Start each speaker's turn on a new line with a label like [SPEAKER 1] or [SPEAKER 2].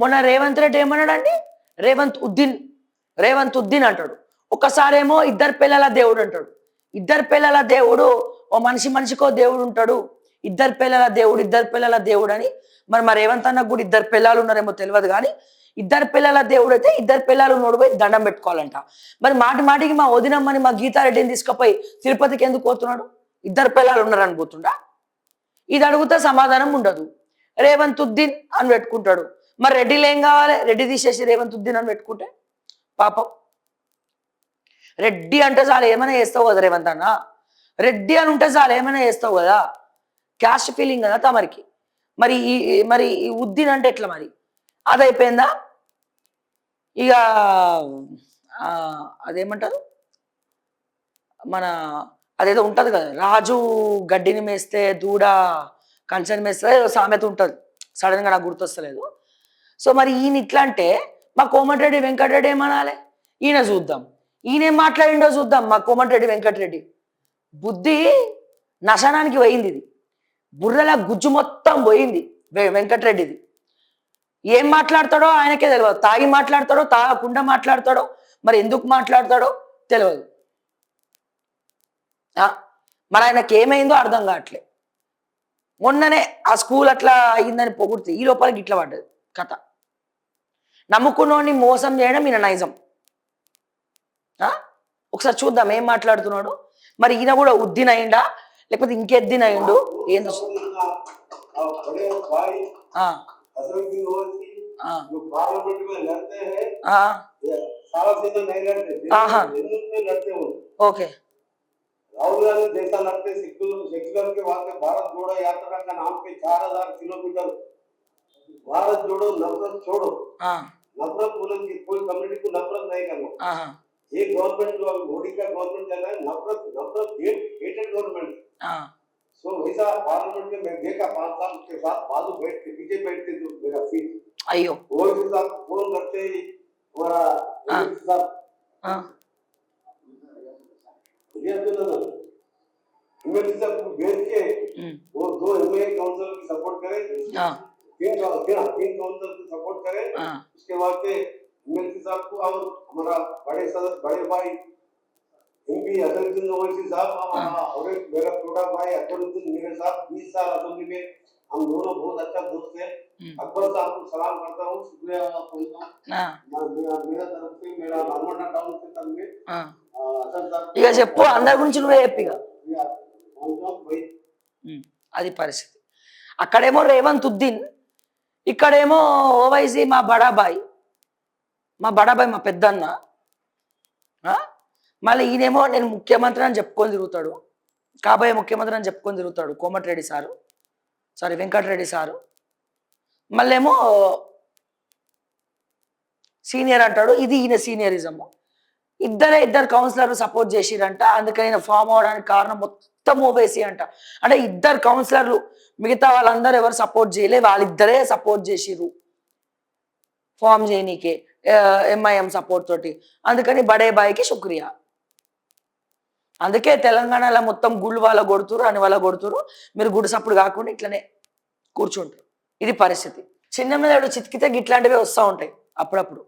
[SPEAKER 1] మొన్న రేవంత్ రెడ్డి ఏమన్నాడండి? రేవంత్ ఉద్దీన్ అంటాడు. ఒకసారేమో ఇద్దరు పిల్లల దేవుడు అంటాడు. ఇద్దరు పిల్లల దేవుడు, ఓ మనిషికో దేవుడు ఉంటాడు. ఇద్దరు పిల్లల దేవుడు అని. మరి రేవంత్ అన్నకు కూడా ఇద్దరు పిల్లలు ఉన్నారేమో తెలియదు, కానీ ఇద్దరు పిల్లల దేవుడు అయితే ఇద్దరు పిల్లలు నోడిపోయి దండం పెట్టుకోవాలంట. మరి మాటికి మా వదినమ్మని, మా గీతారెడ్డిని తీసుకుపోయి తిరుపతికి ఎందుకు పోతున్నాడు? ఇద్దరు పిల్లలు ఉన్నారని పోతుండా? ఇది అడిగితే సమాధానం ఉండదు. రేవంత్ ఉద్దీన్ అని పెట్టుకుంటాడు. మరి రెడ్డిలు ఏం కావాలి? రెడ్డి తీసేసి రేవంత్ ఉద్దీన్ అని పెట్టుకుంటే పాపం. రెడ్డి అంటే చాలు ఏమైనా చేస్తావు కదా రేవంత్ అన్న. రెడ్డి అని ఉంటే చాలు ఏమైనా చేస్తావు కదా. క్యాస్ట్ ఫీలింగ్ కదా తమరికి. మరి ఈ ఉద్దీన్ అంటే ఎట్లా? మరి అదైపోయిందా? ఇక అదేమంటారు, మన అదేదో ఉంటుంది కదా, రాజు గడ్డిని మేస్తే దూడ కంచెని మేస్తే సామెత ఉంటుంది. సడన్గా నాకు గుర్తొస్తలేదు. సో మరి ఈయన ఇట్లా అంటే మా కోమటిరెడ్డి వెంకటరెడ్డి ఏమనాలి? ఈయన చూద్దాం, ఈయనేం మాట్లాడిండో చూద్దాం. మా కోమటిరెడ్డి వెంకటరెడ్డి బుద్ధి నశనానికి పోయింది. ఇది బుర్రల గుజ్జు మొత్తం పోయింది వెంకటరెడ్డిది. ఏం మాట్లాడతాడో ఆయనకే తెలియదు. తాగి మాట్లాడతాడో, తాగకుండా మాట్లాడతాడో, మరి ఎందుకు మాట్లాడతాడో తెలియదు. మరి ఆయనకి ఏమైందో అర్థం కావట్లే. మొన్ననే ఆ స్కూల్ అట్లా అయిందని పొగుడితే ఈ లోపలికి ఇట్లా పడ్డది కథ. నమ్ముకున్నోడిని మోసం చేయడం ఈయన నైజం. ఒకసారి చూద్దాం ఏం మాట్లాడుతున్నాడు. మరి ఈయన కూడా ఉద్దీన్ అయిందా లేకపోతే ఇంకెద్దిన్ అయిండు? ఏం ఓకే.
[SPEAKER 2] राहुल गांधी जैसा लड़ते सेक्युलर के वास्ते भारत जोड़ो यात्रा का नाम पे 4000 किलोमीटर भारत जोड़ो नफरत छोड़ो, नफरत बोले कि कोई कम्युनिटी को नफरत नहीं करना। ये गवर्नमेंट जो मोदी का गवर्नमेंट चल रहा है, नफरत हेटेड गवर्नमेंट। सो वैसा पार्लियामेंट में मैं देखा 5 साल के साथ बाजू बैठ के पीछे बैठते जो मेरा सीट
[SPEAKER 1] अयो
[SPEAKER 2] वो साहब फोन करते हमारा साहब भेज के वो 2 एमए काउंसिल की सपोर्ट करें, 3 काउंसिल की सपोर्ट करें। उसके बाद से एमएलसी साहब को और हमारा बड़े भाई एमपी अजरुद्दीन ओवैसी साहब और मेरा छोटा भाई अकबरुद्दीन मेरे साथ 20 साल असेंबली में हम दोनों बहुत अच्छा दोस्त हैं। अकबर साहब को सलाम करता हूँ, शुक्रिया बोलता हूँ मेरा तरफ से, मेरा नर्मदा टाउन से तरफ में
[SPEAKER 1] ఇక చెప్పు, అందరి గురించి నువ్వే చెప్పిగా. అది పరిస్థితి. అక్కడేమో రేవంత్ ఉద్దీన్, ఇక్కడేమో ఓవైసీ మా బడాబాయ్ మా పెద్దన్న. మళ్ళీ ఈయనేమో నేను ముఖ్యమంత్రి అని చెప్పుకొని తిరుగుతాడు, కాబోయే ముఖ్యమంత్రి అని చెప్పుకొని తిరుగుతాడు కోమటిరెడ్డి సారు, వెంకటరెడ్డి సారు. మళ్ళేమో సీనియర్ అంటాడు. ఇది ఈయన సీనియరిజము. ఇద్దరు కౌన్సిలర్లు సపోర్ట్ చేసిరంట. అందుకని ఫామ్ అవడానికి కారణం మొత్తం ఓవైసీ అంట. అంటే ఇద్దరు కౌన్సిలర్లు, మిగతా వాళ్ళందరూ ఎవరు సపోర్ట్ చేయలే, వాళ్ళిద్దరే సపోర్ట్ చేసిరు ఫామ్ చేయనీకే, ఎంఐఎం సపోర్ట్ తోటి. అందుకని బడే బాయ్కి శుక్రియా. అందుకే తెలంగాణలో మొత్తం గుళ్ళు వాళ్ళ కొడుతురు అని వాళ్ళ కొడుతురు. మీరు గుడి సప్పుడు కాకుండా ఇట్లనే కూర్చుంటారు. ఇది పరిస్థితి. చిన్న మీద చితికితే ఇట్లాంటివి వస్తూ ఉంటాయి అప్పుడప్పుడు.